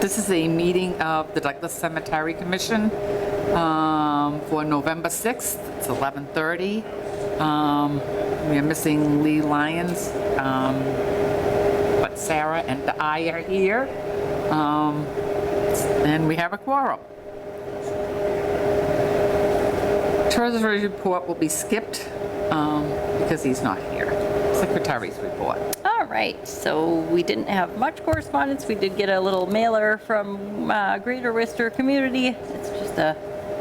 This is a meeting of the Douglas Cemetery Commission for November 6th. It's 11:30. We are missing Lee Lyons, but Sarah and I are here, and we have a quorum. Treasurer's report will be skipped because he's not here. Secretary's report. All right, so we didn't have much correspondence. We did get a little mailer from Greater Worcester Community. It's just a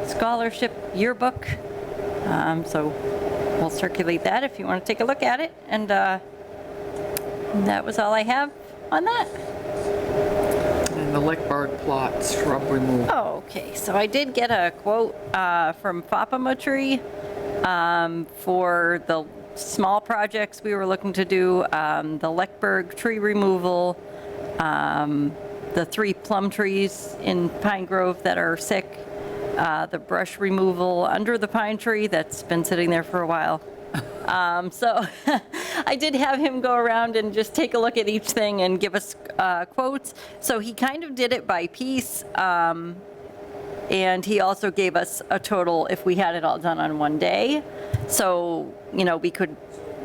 scholarship yearbook. So we'll circulate that if you want to take a look at it. And that was all I have on that. And the Lickberg plot shrub removal. Oh, okay. So I did get a quote from Fapama Tree for the small projects we were looking to do, the Leckberg tree removal, the 3 plum trees in Pine Grove that are sick, the brush removal under the pine tree that's been sitting there for a while. So I did have him go around and just take a look at each thing and give us quotes. So he kind of did it by piece. And he also gave us a total if we had it all done on one day. So, you know, we could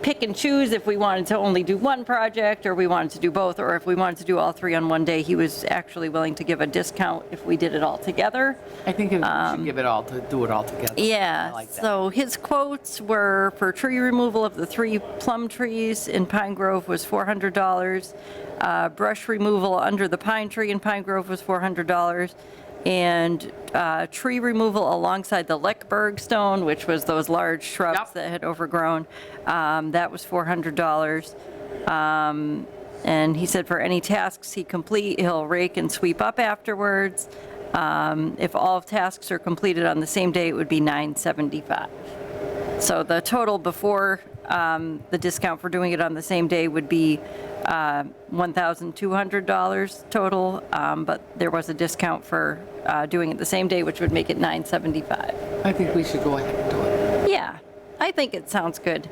pick and choose if we wanted to only do one project or we wanted to do both, or if we wanted to do all 3 on one day. He was actually willing to give a discount if we did it all together. I think we should give it all to do it all together. Yeah, I like that. so his quotes were for tree removal of the 3 plum trees in Pine Grove was $400. Brush removal under the pine tree in Pine Grove was $400. And tree removal alongside the Leckberg stone, which was those large shrubs Yep. that had overgrown, that was $400. And he said for any tasks he complete, he'll rake and sweep up afterwards. If all tasks are completed on the same day, it would be $975. So the total before the discount for doing it on the same day would be $1,200 total, but there was a discount for doing it the same day, which would make it $975. I think we should go ahead and do it. Yeah, I think it sounds good.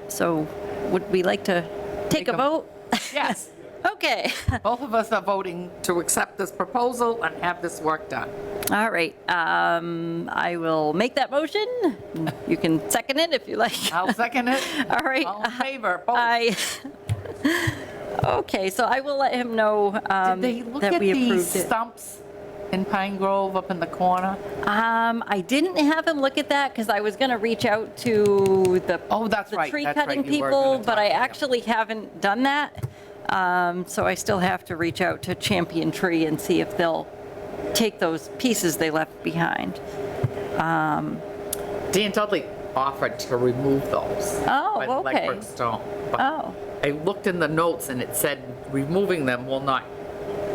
So would we like to take a vote? Yes. Okay. Both of us are voting to accept this proposal and have this work done. All right. I will make that motion. You can second it if you like. I'll second it. All right. All in favor, both. Okay, so I will let him know Did they look that at we the approved it. stumps in Pine Grove up in the corner? I didn't have him look at that because I was going to reach out to the Oh, that's the right. tree That's cutting right. You were people, gonna but talk I to them. actually haven't done that. So I still have to reach out to Champion Tree and see if they'll take those pieces they left behind. Dan Dudley offered to remove those. Oh, by the okay. Leckberg stone. But Oh, I looked in the notes and it said removing them will not,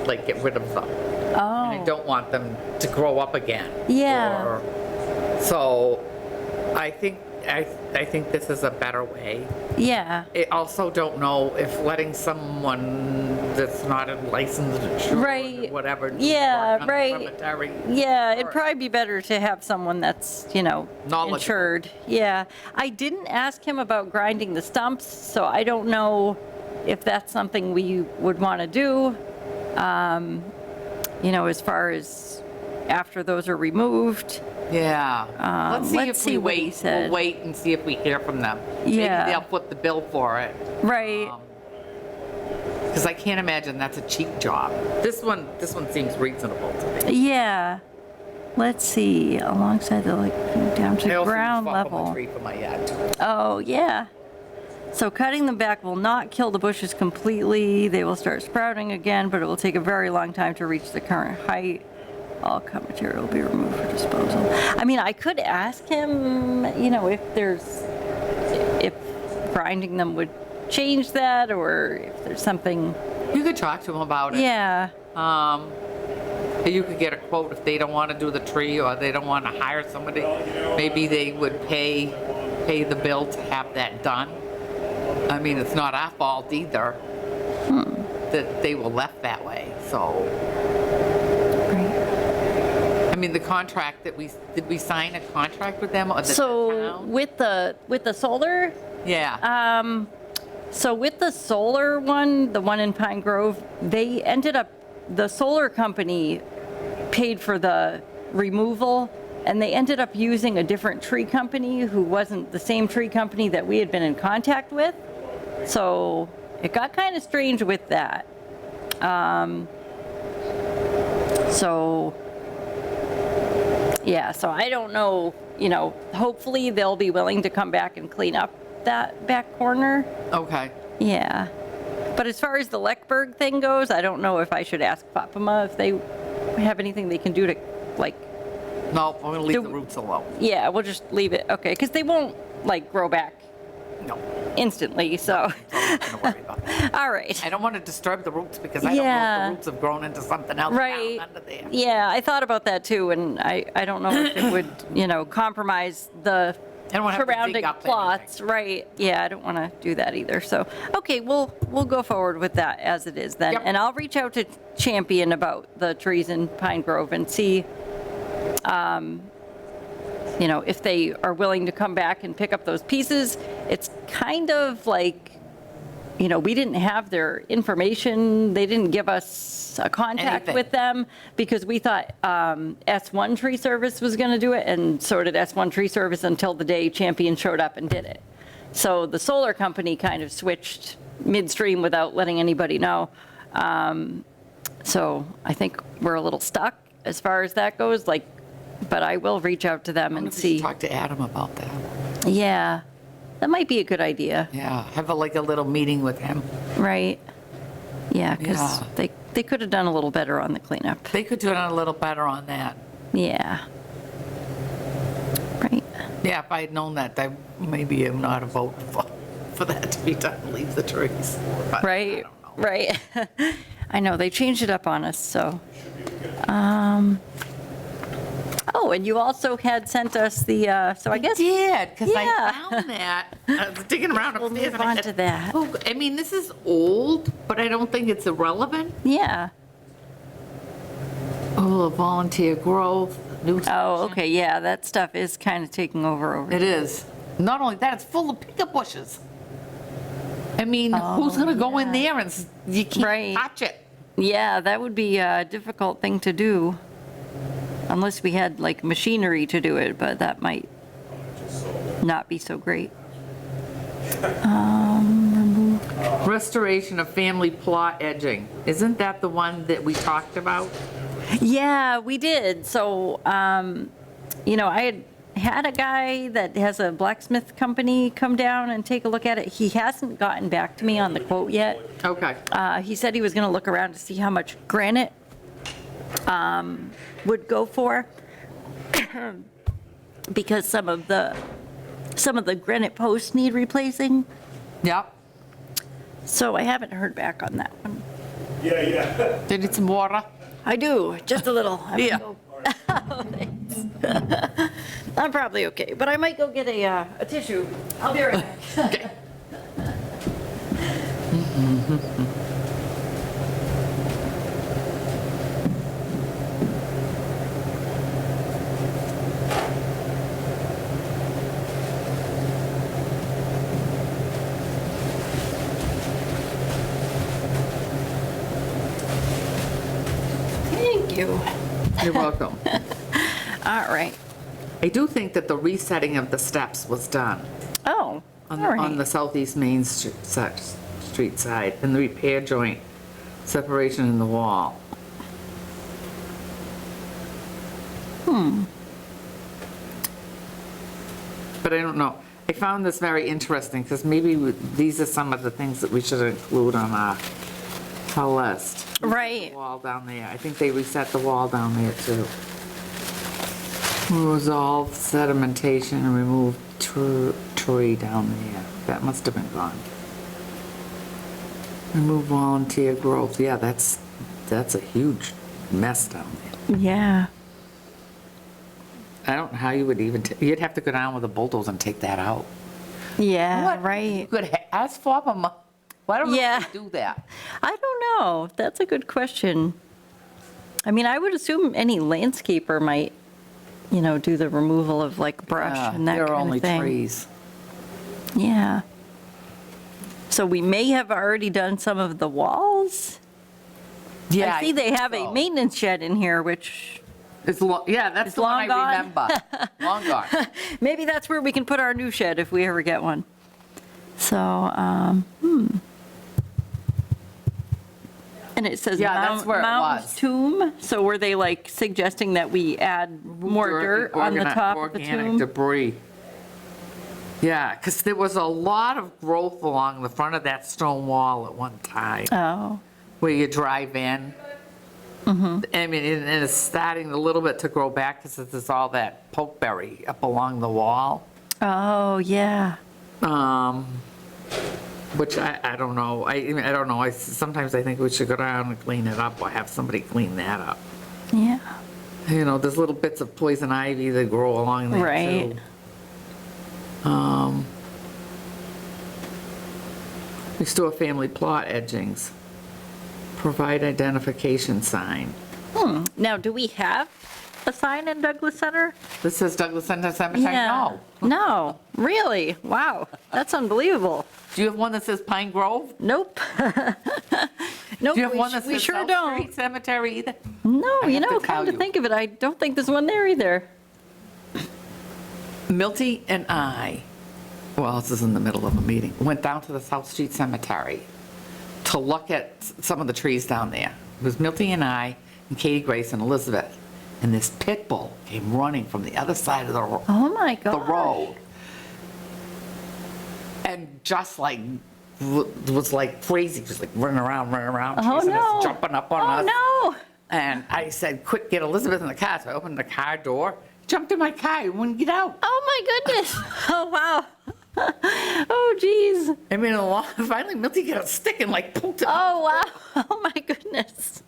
like, get rid of them. And I oh, don't want them to grow up again. Yeah. Or- So I think this is a better way. yeah. I also don't know if letting someone that's not a licensed insurer Right. or whatever. do Yeah, work on the right. cemetery. Yeah, it'd probably be better to have someone that's, Knowledgeable. insured. Yeah. I didn't ask him about grinding the stumps, so I don't know if that's something we would want to do, as far as after those are removed. Yeah. Let's let's see see if we what he wait. said. We'll wait and see if we hear from them. Yeah. Maybe they'll foot the bill for it. Right. Because I can't imagine that's a cheap job. This one seems reasonable to me. Yeah. Let's see, alongside the, down I to also ground use Fapama level. tree for my yard too. Oh, yeah. So cutting them back will not kill the bushes completely. They will start sprouting again, but it will take a very long time to reach the current height. All cut material will be removed for disposal. I mean, I could ask him, if grinding them would change that, or if there's something, You could talk to them about it. yeah. You could get a quote if they don't want to do the tree or they don't want to hire somebody. Maybe they would pay the bill to have that done. I mean, it's not our fault either that they were left that way, so. Right. I mean, the contract did we sign a contract with them or the So town? with the solar, Yeah. so with the solar one, the one in Pine Grove, they ended up the solar company paid for the removal, and they ended up using a different tree company who wasn't the same tree company that we had been in contact with. So it got kind of strange with that. So, yeah, so I don't know, hopefully they'll be willing to come back and clean up that back corner. Okay. Yeah. But as far as the Leckberg thing goes, I don't know if I should ask Papama if they have anything they can do to, like, No, I'm gonna leave Do- the roots alone. yeah, we'll just leave it, okay, because they won't, like, grow back No, instantly, so, I'm not gonna worry about that. all right. I don't want to disturb the roots because I don't know if Yeah. the roots have grown into something else Right. down under there. Yeah, I thought about that too, and I don't know if it would, compromise the I don't wanna have to dig surrounding up plots, right? Yeah, I don't want to do that either, so, okay, we'll go forward with that as it is then. Yep. And I'll reach out to Champion about the trees in Pine Grove and see, if they are willing to come back and pick up those pieces. It's kind of like, we didn't have their information, they didn't give us a contact Anything. with them, because we thought S1 Tree Service was going to do it, and so did S1 Tree Service until the day Champion showed up and did it. So the solar company kind of switched midstream without letting anybody know. So I think we're a little stuck as far as that goes, but I will reach out to them I wonder and if we should see. talk to Adam about that. Yeah, that might be a good idea, Yeah, have a little meeting with him. right? Yeah, because Yeah. they could have done a little better on the cleanup. They could do it a little better on that. Yeah. Right. Yeah, if I had known that, I maybe am not a vote for that to be done, leave the trees. But I Right, don't know. right. I know, they changed it up on us, so. Oh, and you also had sent us the, so I guess. Did, because I Yeah. found that. I was digging around We'll upstairs. move and I on said, to that. "Oh, I mean, this is old, but I don't think it's irrelevant. Yeah. Oh, volunteer growth, new. Oh, okay, yeah, that stuff is kind of taking over. It is. Not only that, it's full of pickup bushes. I mean, who's gonna go in there and you can't Right. touch it? Yeah, that would be a difficult thing to do, unless we had like machinery to do it, but that might not be so great. Restoration of family plot edging. Isn't that the one that we talked about? Yeah, we did. So, I had a guy that has a blacksmith company come down and take a look at it. He hasn't gotten back to me on the quote yet. Okay. He said he was going to look around to see how much granite would go for, because some of the granite posts need replacing. Yep. So I haven't heard back on that one. They need some water. I do, just a little. I'm Yeah. gonna go- Oh, thanks. I'm probably okay, but I might go get a tissue. I'll be right back. Okay. Thank you. You're welcome. All right. I do think that the resetting of the steps was done Oh, all on the right. southeast Main Street side, and the repair joint separation in the wall. But I don't know. I found this very interesting, because maybe these are some of the things that we should include on our list. Right. Wall down there. I think they reset the wall down there too. Resolve sedimentation and remove tree down there. That must have been gone. Remove volunteer growth. Yeah, that's a huge mess down there. Yeah. I don't know how you would even, you'd have to go down with a bulldozer and take that out. Yeah, What? You right. could ask for them. Why don't Yeah. they do that? I don't know. That's a good question. I mean, I would assume any landscaper might, do the removal of like brush Yeah, and that there are kind only of thing. trees. Yeah. So we may have already done some of the walls? Yeah. I see they have a so. maintenance shed in here, which Yeah, that's It's the one I long gone? remember. Long gone. maybe that's where we can put our new shed if we ever get one. So, And it says Yeah, that's where it Mound was. Tomb, so were they like suggesting that we add more dirt on the top of the Organic tomb? debris. Yeah, because there was a lot of growth along the front of that stone wall at one time, Oh, where you drive in. Mm-hmm. I mean, and it's starting a little bit to grow back because there's all that pokeberry up along the wall. oh, yeah. Which I don't know. I don't know. Sometimes I think we should go down and clean it up or have somebody clean that up. Yeah, You know, there's little bits of poison ivy that grow along there Right. too. Restore family plot edgings. Provide identification sign. now, do we have a sign in Douglas Center? This says Douglas Center Cemetery? No. No, really? Wow, that's unbelievable. Do you have one that says Pine Grove? Nope. Nope, Do you have one that we says sure South don't. Street Cemetery either? No, I you have to know, tell come to you. think of it, I don't think there's one there either. Milty and I, well, this is in the middle of a meeting, went down to the South Street Cemetery to look at some of the trees down there. It was Milty and I and Katie Grace and Elizabeth. And this pit bull came running from the other side of Oh, my God. the road. And just like, was like crazy, just like running around, Oh, chasing no. us, jumping up on us. Oh, no. And I said, quick, get Elizabeth in the car. So I opened the car door, jumped in my car, and wouldn't get out. Oh, my goodness. Oh, wow. Oh, geez. I mean, finally Milty got a stick and like poked it. Oh, wow. Oh, my goodness.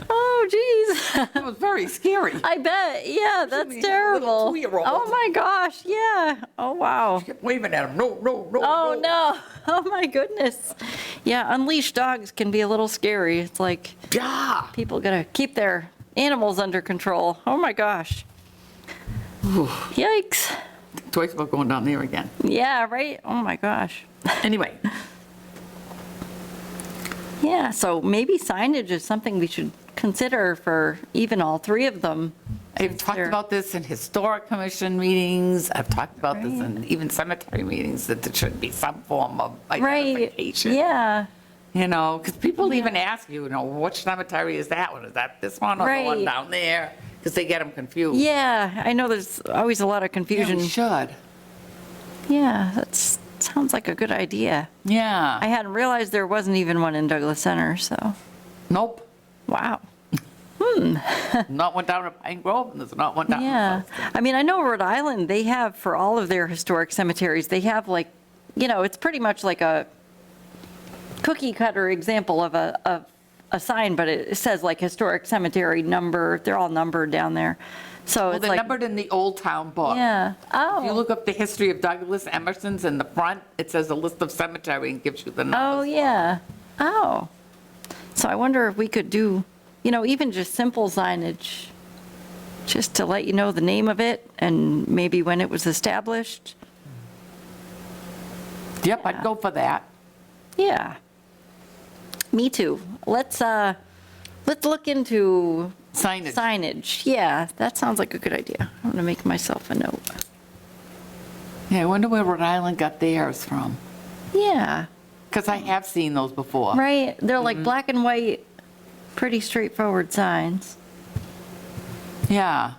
Oh, geez. It was very scary. I bet. Yeah, that's Little terrible. two-year-old. Oh, my gosh. Yeah. Oh, wow. Kept waving at him, no, no, no, Oh, no. Oh, my goodness. Yeah, unleashed dogs can be a little scary. It's like Yeah. people got to keep their animals under control. Oh, my gosh. Yikes. Twice about going down there again. Yeah, right? Oh, my gosh. Anyway, Yeah, so maybe signage is something we should consider for even all three of them. I've talked They're- about this in historic commission meetings. I've talked about this Right. in even cemetery meetings, that there should be some form of Right, identification. yeah, You know, because people Yeah. even ask you, which cemetery is that one? Is that this one or the one Right. down there? Because they get them confused. yeah, I know there's always a lot of Yeah, confusion. we should. Yeah, that sounds like a good idea. Yeah. I hadn't realized there wasn't even one in Douglas Center, so, Nope. wow. Not one down at Pine Grove, and there's not one down in Yeah, South. I mean, I know Rhode Island, they have, for all of their historic cemeteries, they have like, it's pretty much like a cookie cutter example of a sign, but it says like historic cemetery number, they're all numbered down there. So Well, it's they're like, numbered in the Old Town Book. yeah, If you oh, look up the history of Douglas Emerson's in the front, it says a list of cemetery and gives you the oh, numbers. yeah, oh. So I wonder if we could do, even just simple signage, just to let you know the name of it and maybe when it was established. Yep, I'd go for that. Yeah. Me too. Let's look into Signage. signage. Yeah, that sounds like a good idea. I'm gonna make myself a note. Yeah, I wonder where Rhode Island got theirs from. Yeah, Because I have seen those before. right. They're like black and white, pretty straightforward signs. Yeah.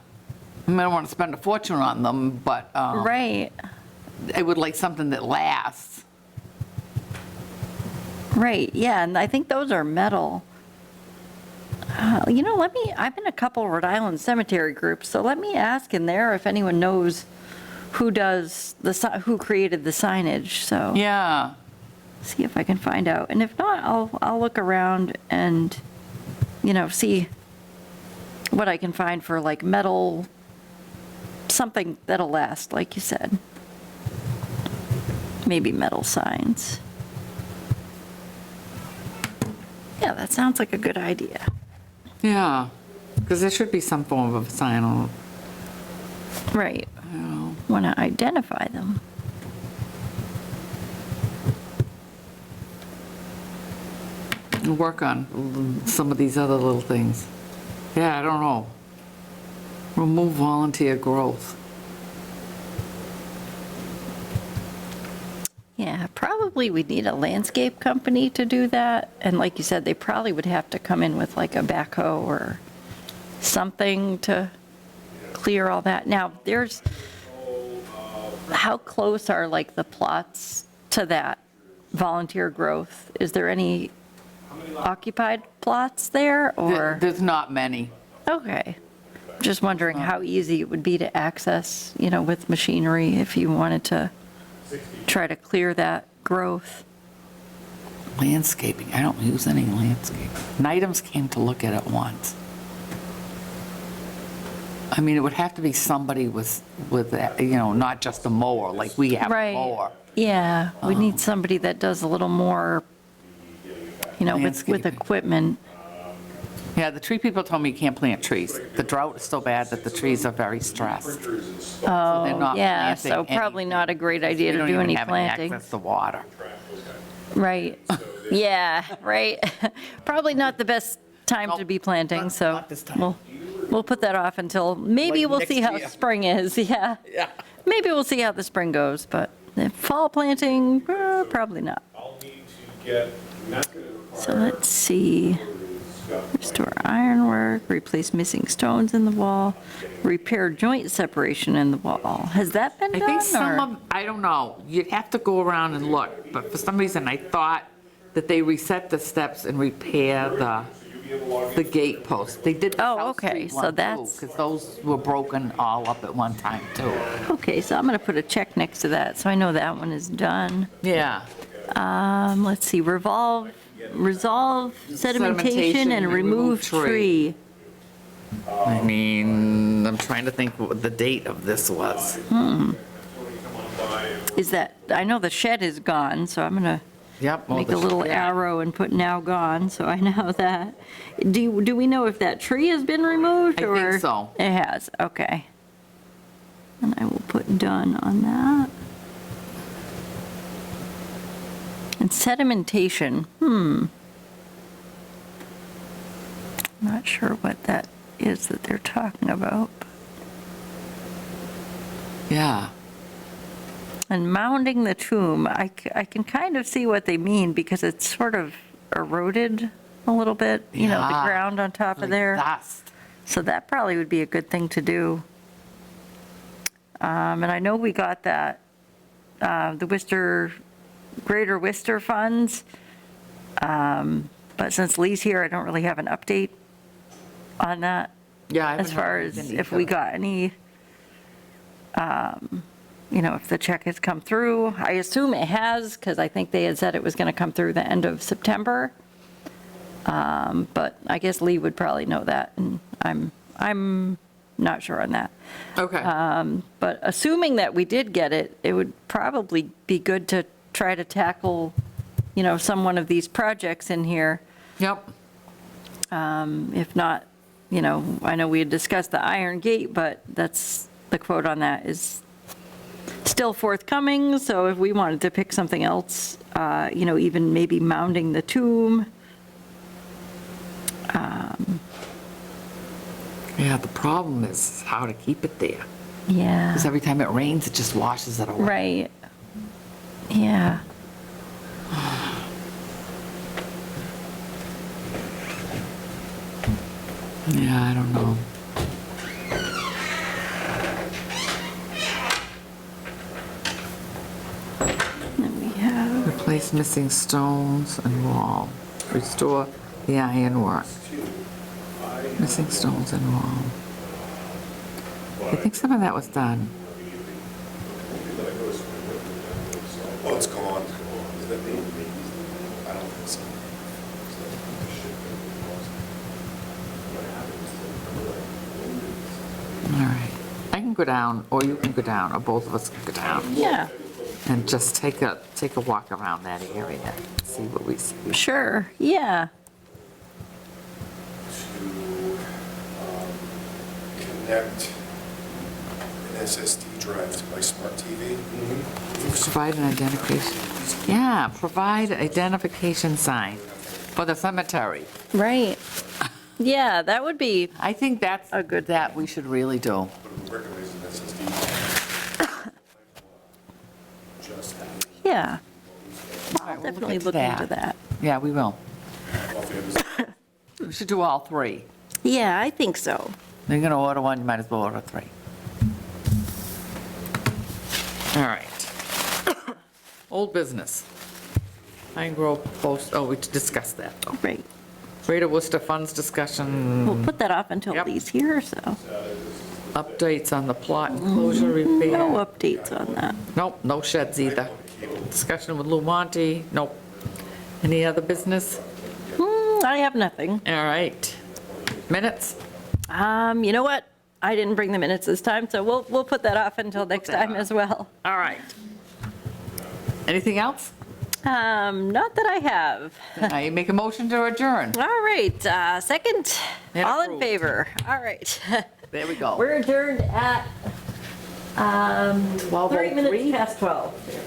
I mean, I don't want to spend a fortune on them, but Right, I would like something that lasts. right. Yeah, and I think those are metal. I'm in a couple Rhode Island cemetery groups, so let me ask in there if anyone knows who created the signage, so. Yeah. See if I can find out. And if not, I'll look around and, see what I can find for like metal, something that'll last, like you said. Maybe metal signs. Yeah, that sounds like a good idea. Yeah. Because there should be some form of a sign on Right. it. Want to identify them. can work on some of these other little things. Yeah, I don't know. Remove volunteer growth. Yeah, probably we'd need a landscape company to do that. And like you said, they probably would have to come in with like a backhoe or something to clear all that. Now, how close are like the plots to that volunteer growth? Is there any occupied plots there or? There's not many. Okay. Just wondering how easy it would be to access, with machinery if you wanted to try to clear that growth. Landscaping, I don't use any landscaping. Nidams came to look at it once. I mean, it would have to be somebody with not just a mower, like we have a Right. mower. Yeah, we need somebody that does a little more, with Landscaping. equipment. Yeah, the tree people told me you can't plant trees. The drought is so bad that the trees are very stressed. So they're not Yeah, planting so probably anything. not a great idea They to don't do even any have any planting. access to water. Right. Yeah, right. Probably not the best time to Nope, be planting, so not this time. we'll put that off until, maybe Like we'll next see how year. spring is, yeah. Yeah. Maybe we'll see how the spring goes, but the fall planting, probably not. I'll need to get, and that's going to So require let's see. Restore ironwork, replace missing stones in the wall, repair joint separation in the wall. Has that been I done? think some or- of, I don't know, you'd have to go around and look, but for some reason I thought that they reset the steps and repair the gate posts. They did the Oh, South okay, Street so one too, that's- because those were broken all up at one time too. Okay, so I'm going to put a check next to that, so I know that one is done. Yeah. Let's see, resolve sedimentation and remove tree. I mean, I'm trying to think what the date of this was. Is that, I know the shed is gone, so I'm going to Yep. well, make the- a little yeah. arrow and put now gone, so I know that. Do we know if that tree has been removed? I think or so. It has, okay. And I will put done on that. And sedimentation, Not sure what that is that they're talking about. Yeah. And mounding the tomb, I can kind of see what they mean because it's sort of eroded a little bit, the Yeah. ground on top of Like there. dust. So that probably would be a good thing to do. And I know we got that, the Greater Worcester funds. But since Lee's here, I don't really have an update on that. Yeah. I As haven't far heard as anything if we either. got any, if the check has come through. I assume it has, because I think they had said it was going to come through the end of September. But I guess Lee would probably know that, and I'm not sure on that. Okay. But assuming that we did get it, it would probably be good to try to tackle, one of these projects in here. Yep. If not, I know we had discussed the Iron Gate, but that's, the quote on that is still forthcoming, so if we wanted to pick something else, even maybe mounding the tomb. Yeah, the problem is how to keep it there. Yeah, Because every time it rains, it just washes it away. right. Yeah. Yeah, I don't know. Then we have, Replace missing stones and wall. Restore the ironwork. Missing stones and wall. I think some of that was done. Oh, it's gone. Is that me? I don't think so. All right. I can go down, or you can go down, or both of us can go down yeah, and just take a walk around that area, see what we see. sure, yeah. Connect an SSD drive to my smart TV. Provide an identification. Yeah, provide identification sign. for the cemetery. Right. Yeah, that would be, I think that's A good that we should really do. Recognizing SSD. Just yeah, All right, we'll definitely at look into that. Yeah, we will. all favors. We should do all three. Yeah, I think so. You're going to order one, you might as well order three. All right. Old business. Pine Grove post, oh, we discussed that, though. Right. Greater Worcester Funds discussion, We'll put that off until Yep. Lee's here, so updates on the plot enclosure no repair. updates on that. Nope, no sheds either. Discussion with Lou Monte, nope. Any other business? I have nothing. All right. Minutes? You know what? I didn't bring the minutes this time, so we'll put that off until next that time off. as well. All right. Anything else? Not that I have. I make a motion to adjourn. All right, second, And all in approved. favor. All right. There we go. We're adjourned at 30 minutes 12:03. past 12.